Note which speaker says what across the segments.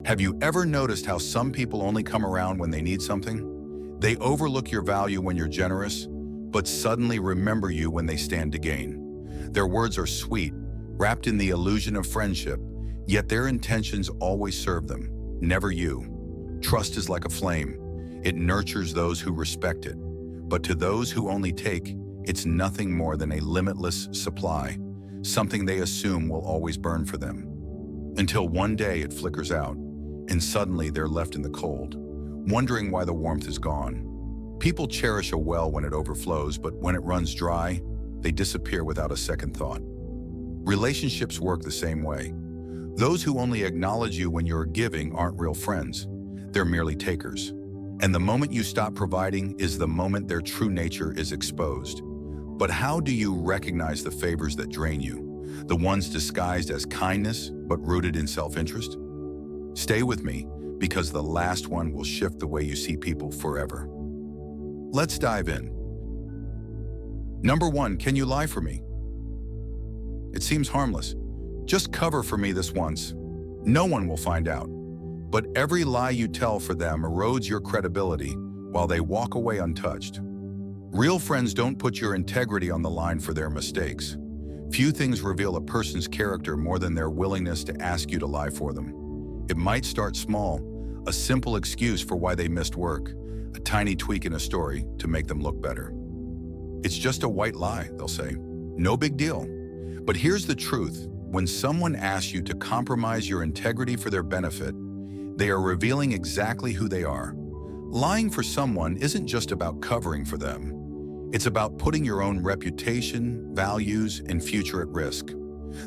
Speaker 1: Have you ever noticed how some people only come around when they need something? They overlook your value when you're generous, but suddenly remember you when they stand to gain. Their words are sweet, wrapped in the illusion of friendship, yet their intentions always serve them, never you. Trust is like a flame. It nurtures those who respect it. But to those who only take, it's nothing more than a limitless supply, something they assume will always burn for them. Until one day it flickers out, and suddenly they're left in the cold, wondering why the warmth is gone. People cherish a well when it overflows, but when it runs dry, they disappear without a second thought. Relationships work the same way. Those who only acknowledge you when you're giving aren't real friends. They're merely takers. And the moment you stop providing is the moment their true nature is exposed. But how do you recognize the favors that drain you? The ones disguised as kindness, but rooted in self-interest? Stay with me, because the last one will shift the way you see people forever. Let's dive in. Number 1, can you lie for me? It seems harmless. Just cover for me this once. No one will find out. But every lie you tell for them erodes your credibility while they walk away untouched. Real friends don't put your integrity on the line for their mistakes. Few things reveal a person's character more than their willingness to ask you to lie for them. It might start small, a simple excuse for why they missed work, a tiny tweak in a story to make them look better. It's just a white lie, they'll say. No big deal. But here's the truth. When someone asks you to compromise your integrity for their benefit, they are revealing exactly who they are. Lying for someone isn't just about covering for them. It's about putting your own reputation, values, and future at risk.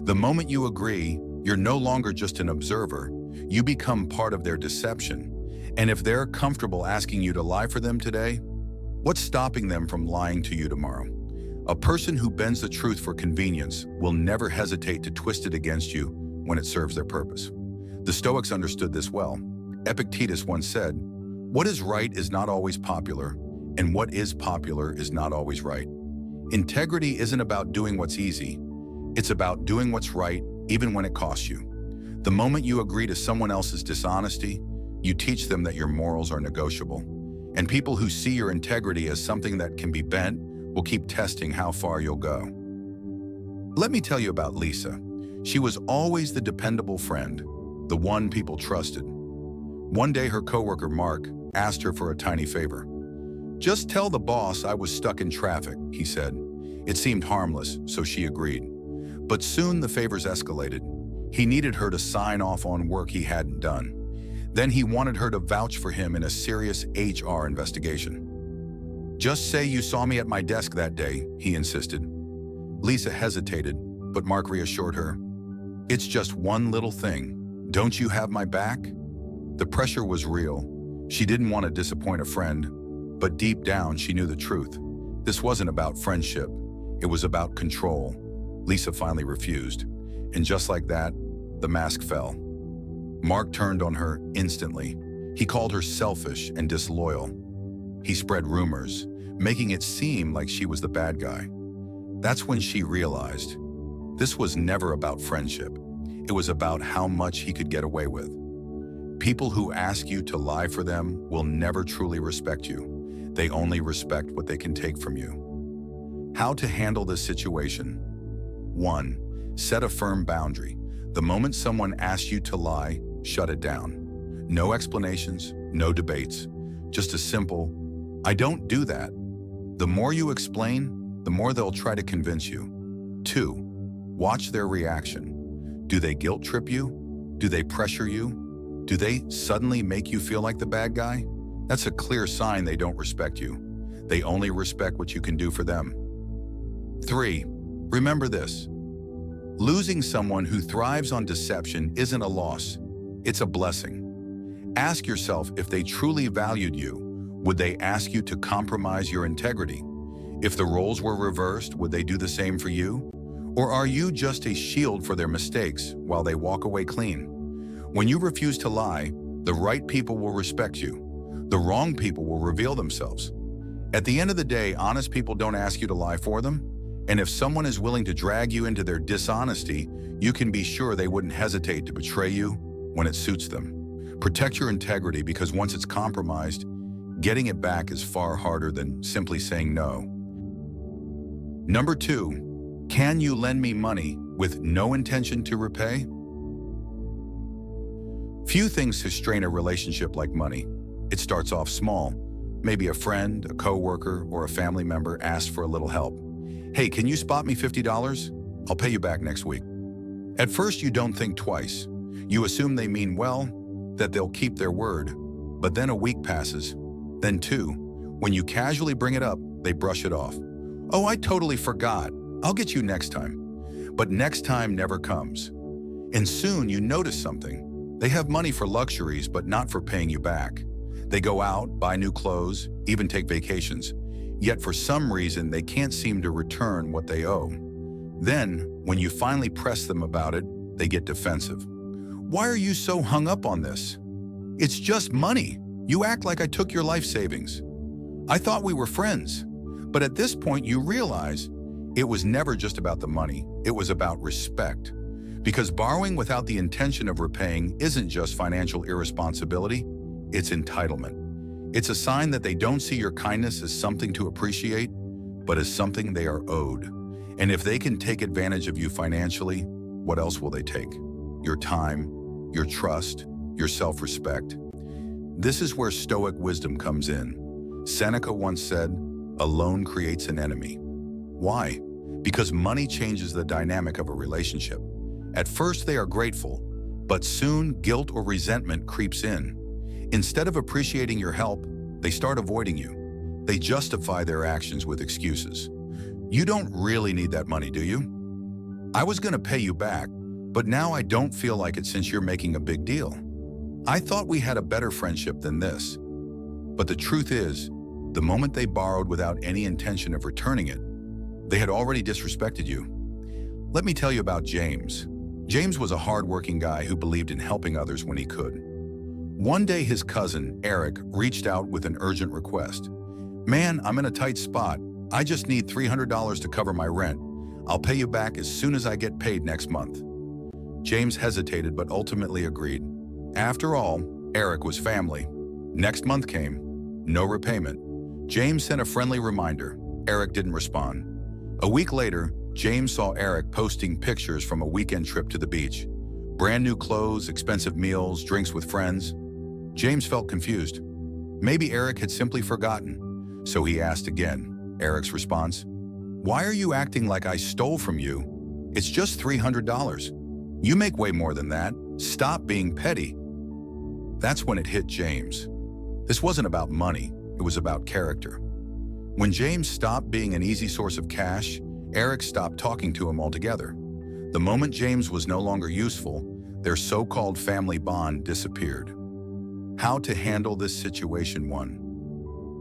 Speaker 1: The moment you agree, you're no longer just an observer. You become part of their deception. And if they're comfortable asking you to lie for them today, what's stopping them from lying to you tomorrow? A person who bends the truth for convenience will never hesitate to twist it against you when it serves their purpose. The Stoics understood this well. Epictetus once said, "What is right is not always popular, and what is popular is not always right." Integrity isn't about doing what's easy. It's about doing what's right, even when it costs you. The moment you agree to someone else's dishonesty, you teach them that your morals are negotiable. And people who see your integrity as something that can be bent will keep testing how far you'll go. Let me tell you about Lisa. She was always the dependable friend, the one people trusted. One day her coworker Mark asked her for a tiny favor. "Just tell the boss I was stuck in traffic," he said. It seemed harmless, so she agreed. But soon the favors escalated. He needed her to sign off on work he hadn't done. Then he wanted her to vouch for him in a serious HR investigation. "Just say you saw me at my desk that day," he insisted. Lisa hesitated, but Mark reassured her. "It's just one little thing. Don't you have my back?" The pressure was real. She didn't want to disappoint a friend, but deep down she knew the truth. This wasn't about friendship. It was about control. Lisa finally refused. And just like that, the mask fell. Mark turned on her instantly. He called her selfish and disloyal. He spread rumors, making it seem like she was the bad guy. That's when she realized this was never about friendship. It was about how much he could get away with. People who ask you to lie for them will never truly respect you. They only respect what they can take from you. How to handle this situation? 1. Set a firm boundary. The moment someone asks you to lie, shut it down. No explanations, no debates. Just a simple, "I don't do that." The more you explain, the more they'll try to convince you. 2. Watch their reaction. Do they guilt trip you? Do they pressure you? Do they suddenly make you feel like the bad guy? That's a clear sign they don't respect you. They only respect what you can do for them. 3. Remember this. Losing someone who thrives on deception isn't a loss. It's a blessing. Ask yourself, if they truly valued you, would they ask you to compromise your integrity? If the roles were reversed, would they do the same for you? Or are you just a shield for their mistakes while they walk away clean? When you refuse to lie, the right people will respect you. The wrong people will reveal themselves. At the end of the day, honest people don't ask you to lie for them. And if someone is willing to drag you into their dishonesty, you can be sure they wouldn't hesitate to betray you when it suits them. Protect your integrity because once it's compromised, getting it back is far harder than simply saying no. Number 2, can you lend me money with no intention to repay? Few things strain a relationship like money. It starts off small. Maybe a friend, a coworker, or a family member asks for a little help. Hey, can you spot me $50? I'll pay you back next week. At first, you don't think twice. You assume they mean well, that they'll keep their word. But then a week passes, then 2. When you casually bring it up, they brush it off. Oh, I totally forgot. I'll get you next time. But next time never comes. And soon you notice something. They have money for luxuries, but not for paying you back. They go out, buy new clothes, even take vacations. Yet for some reason, they can't seem to return what they owe. Then, when you finally press them about it, they get defensive. Why are you so hung up on this? It's just money. You act like I took your life savings. I thought we were friends. But at this point, you realize it was never just about the money. It was about respect. Because borrowing without the intention of repaying isn't just financial irresponsibility, it's entitlement. It's a sign that they don't see your kindness as something to appreciate, but as something they are owed. And if they can take advantage of you financially, what else will they take? Your time, your trust, your self-respect. This is where Stoic wisdom comes in. Seneca once said, "A loan creates an enemy." Why? Because money changes the dynamic of a relationship. At first, they are grateful, but soon guilt or resentment creeps in. Instead of appreciating your help, they start avoiding you. They justify their actions with excuses. You don't really need that money, do you? I was going to pay you back, but now I don't feel like it since you're making a big deal. I thought we had a better friendship than this. But the truth is, the moment they borrowed without any intention of returning it, they had already disrespected you. Let me tell you about James. James was a hard-working guy who believed in helping others when he could. One day, his cousin, Eric, reached out with an urgent request. "Man, I'm in a tight spot. I just need $300 to cover my rent. I'll pay you back as soon as I get paid next month." James hesitated but ultimately agreed. After all, Eric was family. Next month came. No repayment. James sent a friendly reminder. Eric didn't respond. A week later, James saw Eric posting pictures from a weekend trip to the beach. Brand new clothes, expensive meals, drinks with friends. James felt confused. Maybe Eric had simply forgotten. So he asked again. Eric's response, "Why are you acting like I stole from you? It's just $300. You make way more than that. Stop being petty." That's when it hit James. This wasn't about money. It was about character. When James stopped being an easy source of cash, Eric stopped talking to him altogether. The moment James was no longer useful, their so-called family bond disappeared. How to handle this situation? 1.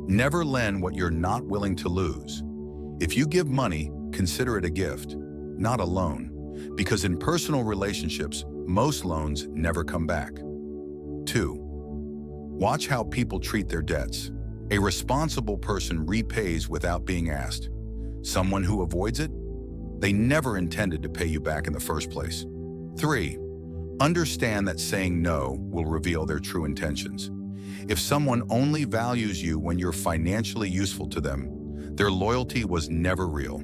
Speaker 1: Never lend what you're not willing to lose. If you give money, consider it a gift, not a loan, because in personal relationships, most loans never come back. 2. Watch how people treat their debts. A responsible person repays without being asked. Someone who avoids it, they never intended to pay you back in the first place. 3. Understand that saying no will reveal their true intentions. If someone only values you when you're financially useful to them, their loyalty was never real.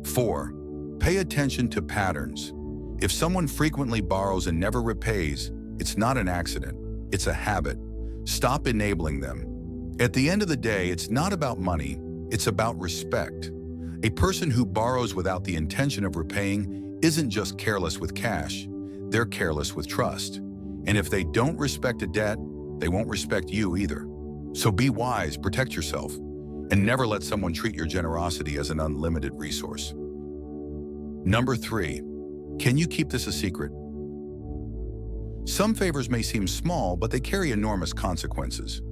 Speaker 1: 4. Pay attention to patterns. If someone frequently borrows and never repays, it's not an accident, it's a habit. Stop enabling them. At the end of the day, it's not about money, it's about respect. A person who borrows without the intention of repaying isn't just careless with cash, they're careless with trust. And if they don't respect a debt, they won't respect you either. So be wise, protect yourself, and never let someone treat your generosity as an unlimited resource. Number 3, can you keep this a secret? Some favors may seem small, but they carry enormous consequences.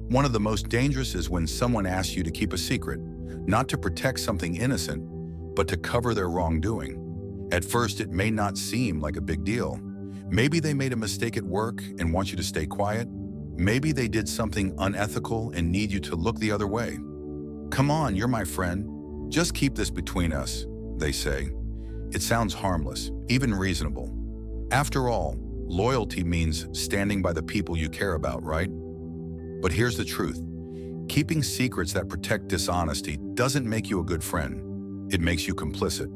Speaker 1: One of the most dangerous is when someone asks you to keep a secret, not to protect something innocent, but to cover their wrongdoing. At first, it may not seem like a big deal. Maybe they made a mistake at work and want you to stay quiet. Maybe they did something unethical and need you to look the other way. "Come on, you're my friend. Just keep this between us," they say. It sounds harmless, even reasonable. After all, Loyalty means standing by the people you care about, right? But here's the truth. Keeping secrets that protect dishonesty doesn't make you a good friend. It makes you complicit.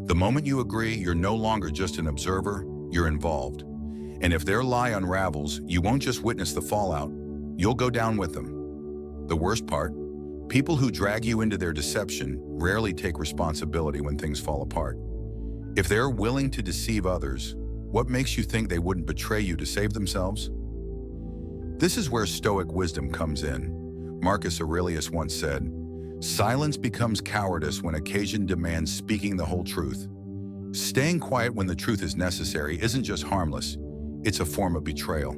Speaker 1: The moment you agree, you're no longer just an observer, you're involved. And if their lie unravels, you won't just witness the fallout, you'll go down with them. The worst part, people who drag you into their deception rarely take responsibility when things fall apart. If they're willing to deceive others, what makes you think they wouldn't betray you to save themselves? This is where Stoic wisdom comes in. Marcus Aurelius once said, "Silence becomes cowardice when occasion demands speaking the whole truth." Staying quiet when the truth is necessary isn't just harmless, it's a form of betrayal.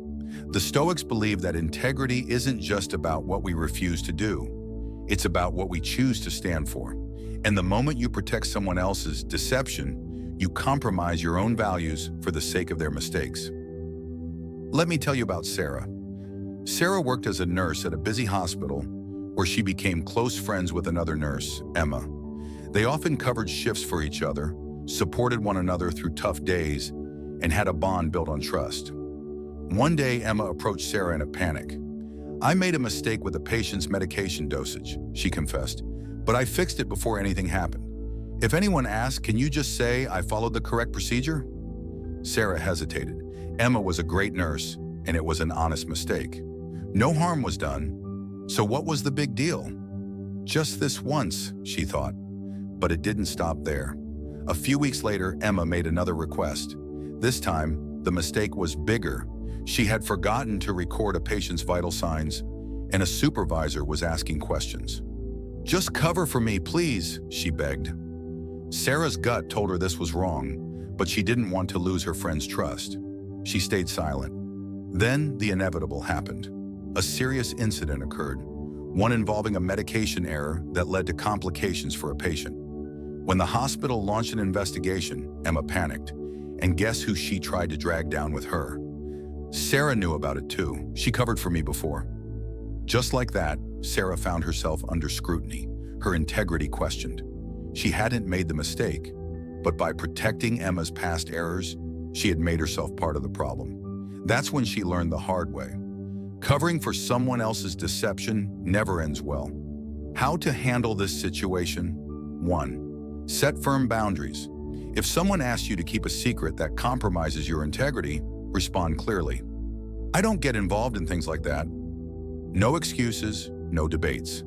Speaker 1: The Stoics believe that integrity isn't just about what we refuse to do, it's about what we choose to stand for. And the moment you protect someone else's deception, you compromise your own values for the sake of their mistakes. Let me tell you about Sarah. Sarah worked as a nurse at a busy hospital where she became close friends with another nurse, Emma. They often covered shifts for each other, supported one another through tough days, and had a bond built on trust. One day, Emma approached Sarah in a panic. "I made a mistake with a patient's medication dosage," she confessed, "but I fixed it before anything happened. If anyone asks, can you just say I followed the correct procedure?" Sarah hesitated. Emma was a great nurse, and it was an honest mistake. No harm was done, so what was the big deal? Just this once, she thought. But it didn't stop there. A few weeks later, Emma made another request. This time, the mistake was bigger. She had forgotten to record a patient's vital signs, and a supervisor was asking questions. "Just cover for me, please," she begged. Sarah's gut told her this was wrong, but she didn't want to lose her friend's trust. She stayed silent. Then the inevitable happened. A serious incident occurred, one involving a medication error that led to complications for a patient. When the hospital launched an investigation, Emma panicked, and guess who she tried to drag down with her? Sarah knew about it too. She covered for me before. Just like that, Sarah found herself under scrutiny, her integrity questioned. She hadn't made the mistake, but by protecting Emma's past errors, she had made herself part of the problem. That's when she learned the hard way. Covering for someone else's deception never ends well. How to handle this situation? 1. Set firm boundaries. If someone asks you to keep a secret that compromises your integrity, respond clearly. "I don't get involved in things like that." No excuses, no debates.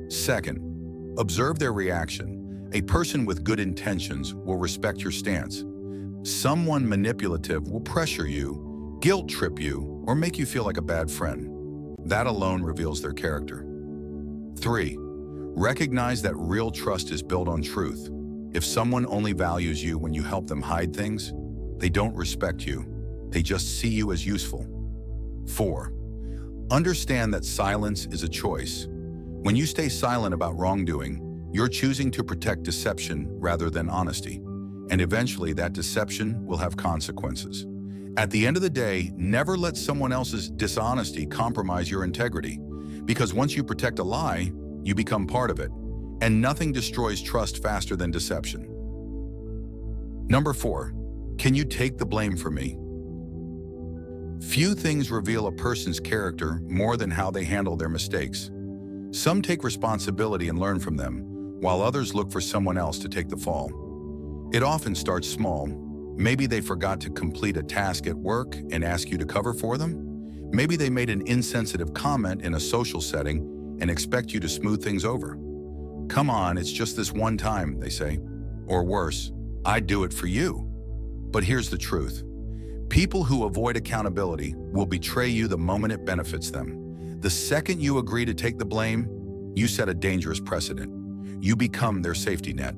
Speaker 1: 2. Observe their reaction. A person with good intentions will respect your stance. Someone manipulative will pressure you, guilt trip you, or make you feel like a bad friend. That alone reveals their character. 3. Recognize that real trust is built on truth. If someone only values you when you help them hide things, they don't respect you. They just see you as useful. 4. Understand that silence is a choice. When you stay silent about wrongdoing, you're choosing to protect deception rather than honesty. And eventually that deception will have consequences. At the end of the day, never let someone else's dishonesty compromise your integrity. Because once you protect a lie, you become part of it. And nothing destroys trust faster than deception. Number 4, can you take the blame for me? Few things reveal a person's character more than how they handle their mistakes. Some take responsibility and learn from them, while others look for someone else to take the fall. It often starts small. Maybe they forgot to complete a task at work and ask you to cover for them. Maybe they made an insensitive comment in a social setting and expect you to smooth things over. "Come on, it's just this one time," they say. Or worse, "I'd do it for you." But here's the truth. People who avoid accountability will betray you the moment it benefits them. The second you agree to take the blame, you set a dangerous precedent. You become their safety net.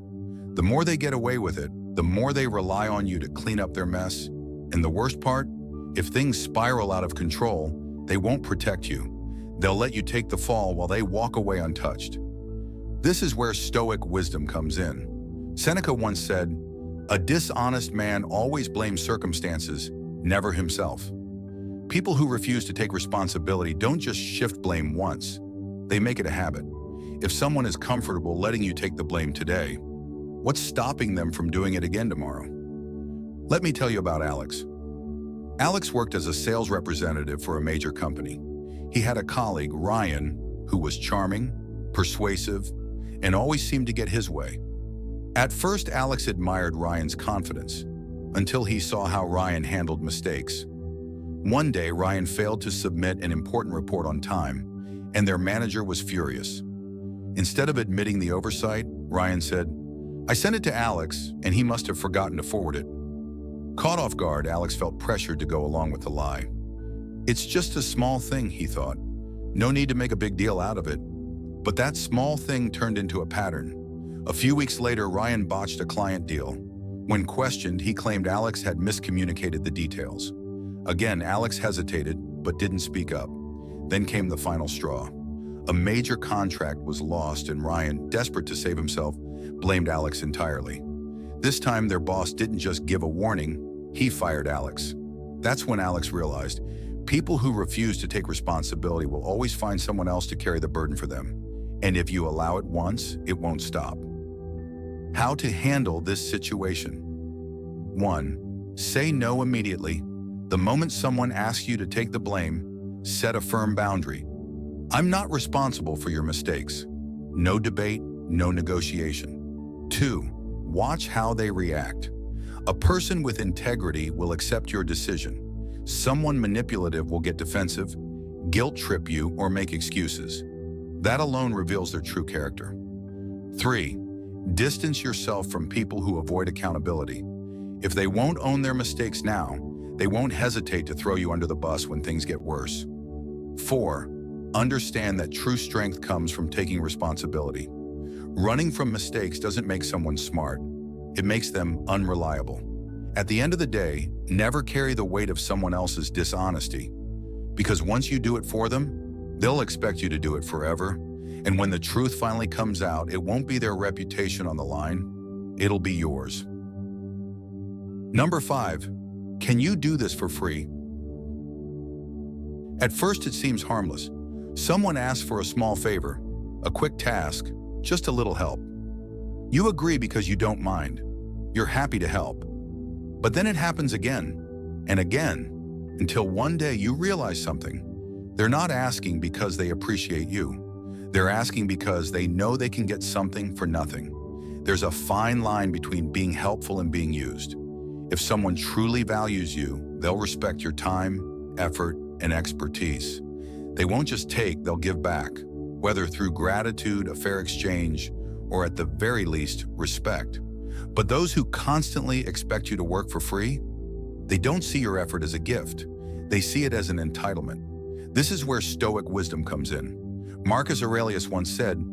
Speaker 1: The more they get away with it, the more they rely on you to clean up their mess. And the worst part, if things spiral out of control, they won't protect you. They'll let you take the fall while they walk away untouched. This is where Stoic wisdom comes in. Seneca once said, "A dishonest man always blames circumstances, never himself." People who refuse to take responsibility don't just shift blame once, they make it a habit. If someone is comfortable letting you take the blame today, what's stopping them from doing it again tomorrow? Let me tell you about Alex. Alex worked as a sales representative for a major company. He had a colleague, Ryan, who was charming, persuasive, and always seemed to get his way. At first, Alex admired Ryan's confidence, until he saw how Ryan handled mistakes. One day, Ryan failed to submit an important report on time, and their manager was furious. Instead of admitting the oversight, Ryan said, "I sent it to Alex, and he must have forgotten to forward it." Caught off guard, Alex felt pressured to go along with the lie. It's just a small thing, he thought. No need to make a big deal out of it. But that small thing turned into a pattern. A few weeks later, Ryan botched a client deal. When questioned, he claimed Alex had miscommunicated the details. Again, Alex hesitated, but didn't speak up. Then came the final straw. A major contract was lost, and Ryan, desperate to save himself, blamed Alex entirely. This time, their boss didn't just give a warning, he fired Alex. That's when Alex realized, people who refuse to take responsibility will always find someone else to carry the burden for them. And if you allow it once, it won't stop. How to handle this situation. 1. Say no immediately. The moment someone asks you to take the blame, set a firm boundary. I'm not responsible for your mistakes. No debate, no negotiation. 2. Watch how they react. A person with integrity will accept your decision. Someone manipulative will get defensive, guilt trip you, or make excuses. That alone reveals their true character. 3. Distance yourself from people who avoid accountability. If they won't own their mistakes now, they won't hesitate to throw you under the bus when things get worse. 4. Understand that true strength comes from taking responsibility. Running from mistakes doesn't make someone smart. It makes them unreliable. At the end of the day, never carry the weight of someone else's dishonesty. Because once you do it for them, they'll expect you to do it forever. And when the truth finally comes out, it won't be their reputation on the line. It'll be yours. Number 5. Can you do this for free? At first, it seems harmless. Someone asks for a small favor, a quick task, just a little help. You agree because you don't mind. You're happy to help. But then it happens again and again, until one day you realize something. They're not asking because they appreciate you. They're asking because they know they can get something for nothing. There's a fine line between being helpful and being used. If someone truly values you, they'll respect your time, effort, and expertise. They won't just take, they'll give back, whether through gratitude, a fair exchange, or at the very least, respect. But those who constantly expect you to work for free, they don't see your effort as a gift. They see it as an entitlement. This is where Stoic wisdom comes in. Marcus Aurelius once said,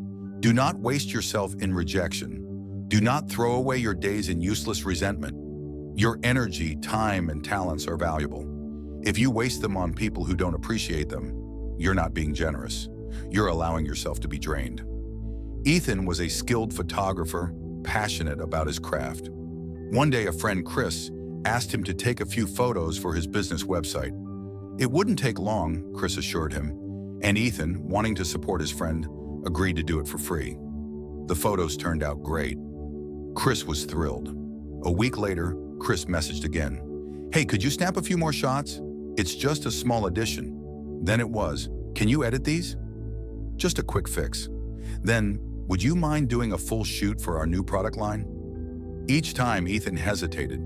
Speaker 1: "Do not waste yourself in rejection. Do not throw away your days in useless resentment. Your energy, time, and talents are valuable. If you waste them on people who don't appreciate them, you're not being generous. You're allowing yourself to be drained." Ethan was a skilled photographer, passionate about his craft. One day, a friend, Chris, asked him to take a few photos for his business website. It wouldn't take long, Chris assured him, and Ethan, wanting to support his friend, agreed to do it for free. The photos turned out great. Chris was thrilled. A week later, Chris messaged again. "Hey, could you snap a few more shots? It's just a small addition." Then it was, "Can you edit these?" Just a quick fix. Then, "Would you mind doing a full shoot for our new product line?" Each time, Ethan hesitated.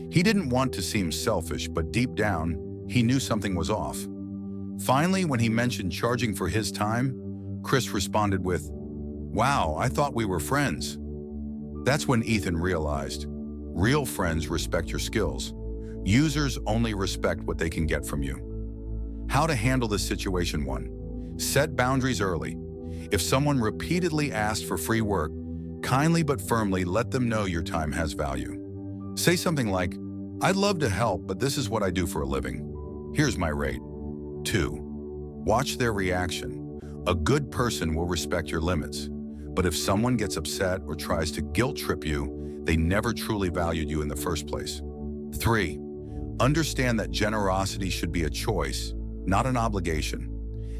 Speaker 1: He didn't want to seem selfish, but deep down, he knew something was off. Finally, when he mentioned charging for his time, Chris responded with, "Wow, I thought we were friends." That's when Ethan realized, real friends respect your skills. Users only respect what they can get from you. How to handle this situation. 1. Set boundaries early. If someone repeatedly asks for free work, kindly but firmly let them know your time has value. Say something like, "I'd love to help, but this is what I do for a living. Here's my rate." 2. Watch their reaction. A good person will respect your limits, but if someone gets upset or tries to guilt trip you, they never truly valued you in the first place. 3. Understand that generosity should be a choice, not an obligation.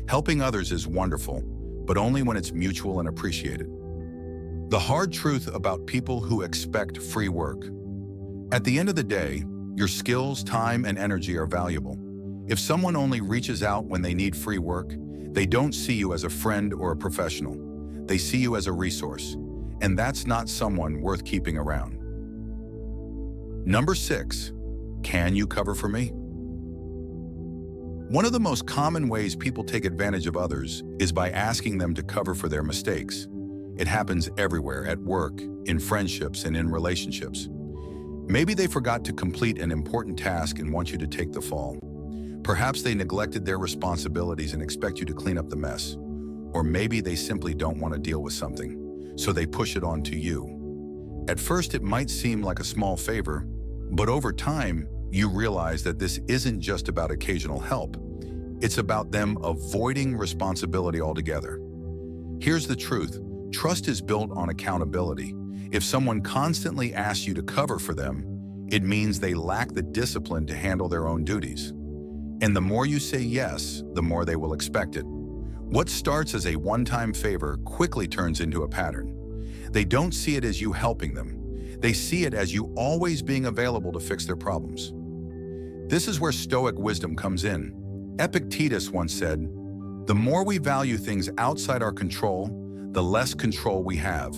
Speaker 1: Helping others is wonderful, but only when it's mutual and appreciated. The hard truth about people who expect free work. At the end of the day, Your skills, time, and energy are valuable. If someone only reaches out when they need free work, they don't see you as a friend or a professional. They see you as a resource, and that's not someone worth keeping around. Number 6, can you cover for me? One of the most common ways people take advantage of others is by asking them to cover for their mistakes. It happens everywhere, at work, in friendships, and in relationships. Maybe they forgot to complete an important task and want you to take the fall. Perhaps they neglected their responsibilities and expect you to clean up the mess. Or maybe they simply don't want to deal with something, so they push it on to you. At first, it might seem like a small favor, but over time, you realize that this isn't just about occasional help. It's about them avoiding responsibility altogether. Here's the truth. Trust is built on accountability. If someone constantly asks you to cover for them, it means they lack the discipline to handle their own duties. And the more you say yes, the more they will expect it. What starts as a one-time favor quickly turns into a pattern. They don't see it as you helping them. They see it as you always being available to fix their problems. This is where Stoic wisdom comes in. Epictetus once said, "The more we value things outside our control, the less control we have."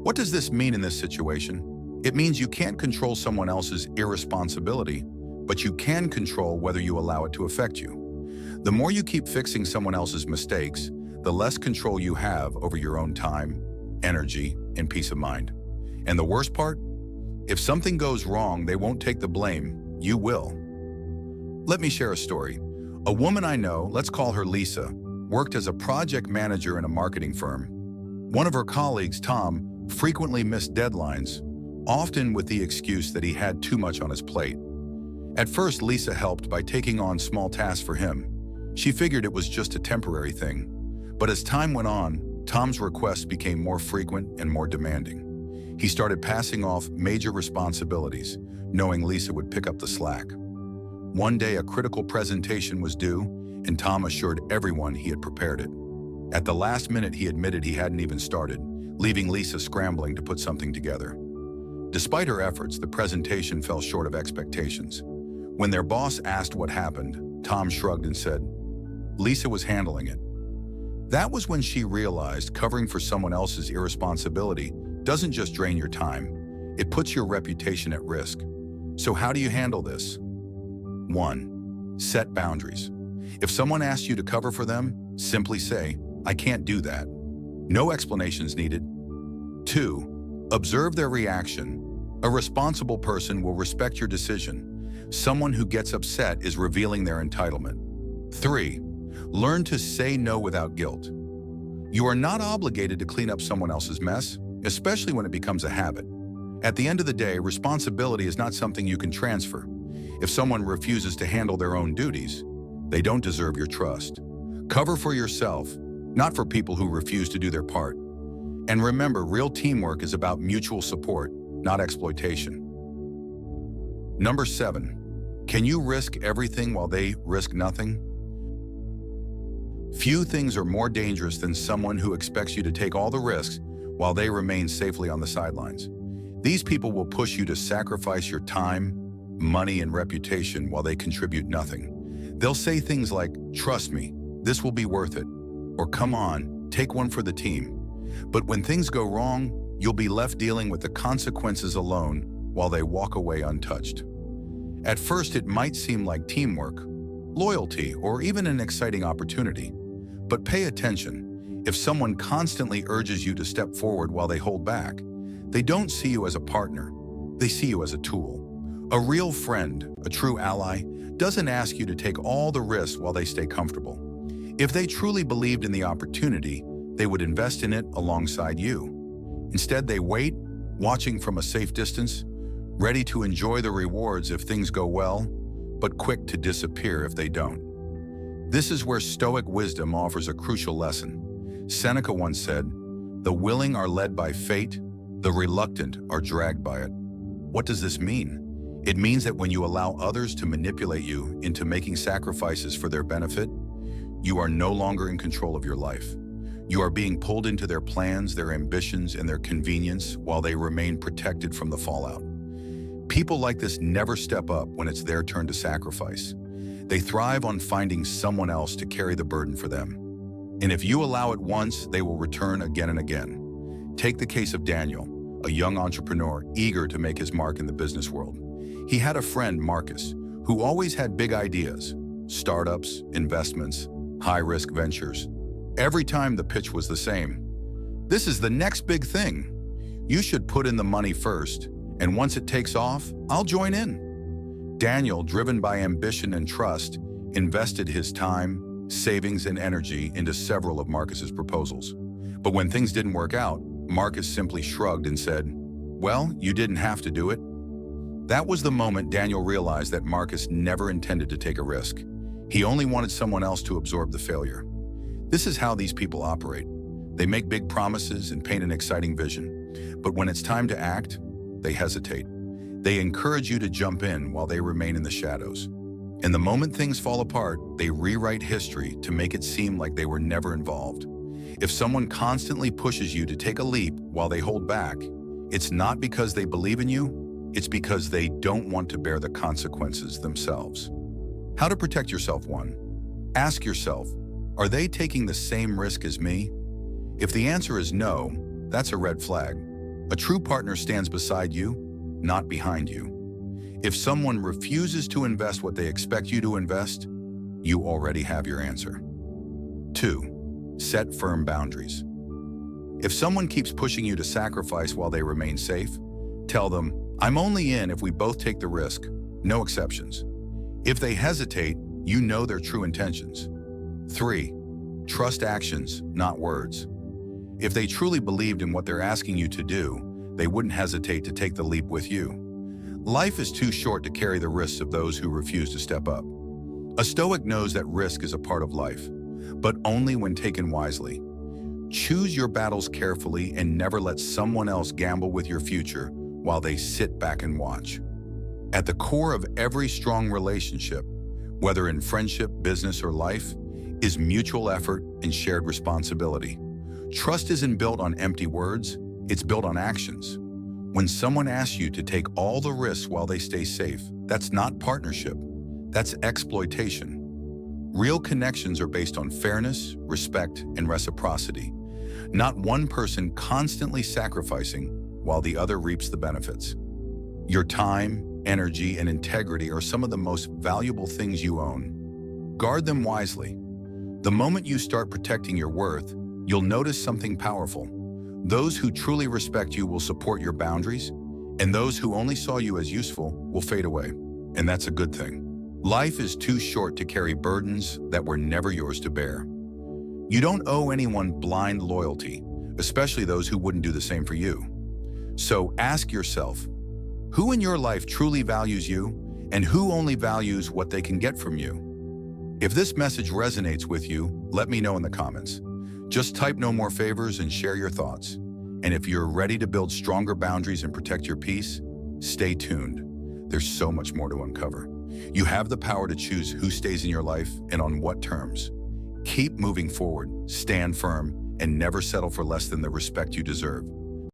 Speaker 1: What does this mean in this situation? It means you can't control someone else's irresponsibility, but you can control whether you allow it to affect you. The more you keep fixing someone else's mistakes, the less control you have over your own time, energy, and peace of mind. And the worst part? If something goes wrong, they won't take the blame, you will. Let me share a story. A woman I know, let's call her Lisa, worked as a project manager in a marketing firm. One of her colleagues, Tom, frequently missed deadlines, often with the excuse that he had too much on his plate. At first, Lisa helped by taking on small tasks for him. She figured it was just a temporary thing. But as time went on, Tom's requests became more frequent and more demanding. He started passing off major responsibilities, knowing Lisa would pick up the slack. One day, a critical presentation was due, and Tom assured everyone he had prepared it. At the last minute, he admitted he hadn't even started, leaving Lisa scrambling to put something together. Despite her efforts, the presentation fell short of expectations. When their boss asked what happened, Tom shrugged and said, "Lisa was handling it." That was when she realized covering for someone else's irresponsibility doesn't just drain your time, it puts your reputation at risk. So how do you handle this? 1. Set boundaries. If someone asks you to cover for them, simply say, "I can't do that." No explanations needed. 2. Observe their reaction. A responsible person will respect your decision. Someone who gets upset is revealing their entitlement. 3. Learn to say no without guilt. You are not obligated to clean up someone else's mess, especially when it becomes a habit. At the end of the day, responsibility is not something you can transfer. If someone refuses to handle their own duties, they don't deserve your trust. Cover for yourself, not for people who refuse to do their part. And remember, real teamwork is about mutual support, not exploitation. Number 7, can you risk everything while they risk nothing? Few things are more dangerous than someone who expects you to take all the risks while they remain safely on the sidelines. These people will push you to sacrifice your time, money, and reputation while they contribute nothing. They'll say things like, "Trust me, this will be worth it," or "Come on, take one for the team." But when things go wrong, you'll be left dealing with the consequences alone while they walk away untouched. At first, it might seem like teamwork, loyalty, or even an exciting opportunity. But pay attention. If someone constantly urges you to step forward while they hold back, they don't see you as a partner. They see you as a tool. A real friend, a true ally, doesn't ask you to take all the risks while they stay comfortable. If they truly believed in the opportunity, they would invest in it alongside you. Instead, they wait, watching from a safe distance, ready to enjoy the rewards if things go well, but quick to disappear if they don't. This is where Stoic wisdom offers a crucial lesson. Seneca once said, "The willing are led by fate, the reluctant are dragged by it." What does this mean? It means that when you allow others to manipulate you into making sacrifices for their benefit, you are no longer in control of your life. You are being pulled into their plans, their ambitions, and their convenience while they remain protected from the fallout. People like this never step up when it's their turn to sacrifice. They thrive on finding someone else to carry the burden for them. And if you allow it once, they will return again and again. Take the case of Daniel, a young entrepreneur eager to make his mark in the business world. He had a friend, Marcus, who always had big ideas, startups, investments, high-risk ventures. Every time the pitch was the same. This is the next big thing. You should put in the money first, and once it takes off, I'll join in. Daniel, driven by ambition and trust, invested his time, savings, and energy into several of Marcus's proposals. But when things didn't work out, Marcus simply shrugged and said, "Well, you didn't have to do it." That was the moment Daniel realized that Marcus never intended to take a risk. He only wanted someone else to absorb the failure. This is how these people operate. They make big promises and paint an exciting vision. But when it's time to act, they hesitate. They encourage you to jump in while they remain in the shadows. And the moment things fall apart, they rewrite history to make it seem like they were never involved. If someone constantly pushes you to take a leap while they hold back, it's not because they believe in you, it's because they don't want to bear the consequences themselves. How to protect yourself? 1. Ask yourself, are they taking the same risk as me? If the answer is no, that's a red flag. A true partner stands beside you, not behind you. If someone refuses to invest what they expect you to invest, you already have your answer. 2. Set firm boundaries. If someone keeps pushing you to sacrifice while they remain safe, tell them, "I'm only in if we both take the risk, no exceptions." If they hesitate, you know their true intentions. 3. Trust actions, not words. If they truly believed in what they're asking you to do, they wouldn't hesitate to take the leap with you. Life is too short to carry the risks of those who refuse to step up. A Stoic knows that risk is a part of life, but only when taken wisely. Choose your battles carefully and never let someone else gamble with your future while they sit back and watch. At the core of every strong relationship, whether in friendship, business, or life, is mutual effort and shared responsibility. Trust isn't built on empty words, it's built on actions. When someone asks you to take all the risks while they stay safe, that's not partnership, that's exploitation. Real connections are based on fairness, respect, and reciprocity, not one person constantly sacrificing while the other reaps the benefits. Your time, energy, and integrity are some of the most valuable things you own. Guard them wisely. The moment you start protecting your worth, you'll notice something powerful. Those who truly respect you will support your boundaries, and those who only saw you as useful will fade away. And that's a good thing. Life is too short to carry burdens that were never yours to bear. You don't owe anyone blind loyalty, especially those who wouldn't do the same for you. So ask yourself, who in your life truly values you, and who only values what they can get from you? If this message resonates with you, let me know in the comments. Just type "no more favors" and share your thoughts. And if you're ready to build stronger boundaries and protect your peace, stay tuned. There's so much more to uncover. You have the power to choose who stays in your life and on what terms. Keep moving forward, stand firm, and never settle for less than the respect you deserve.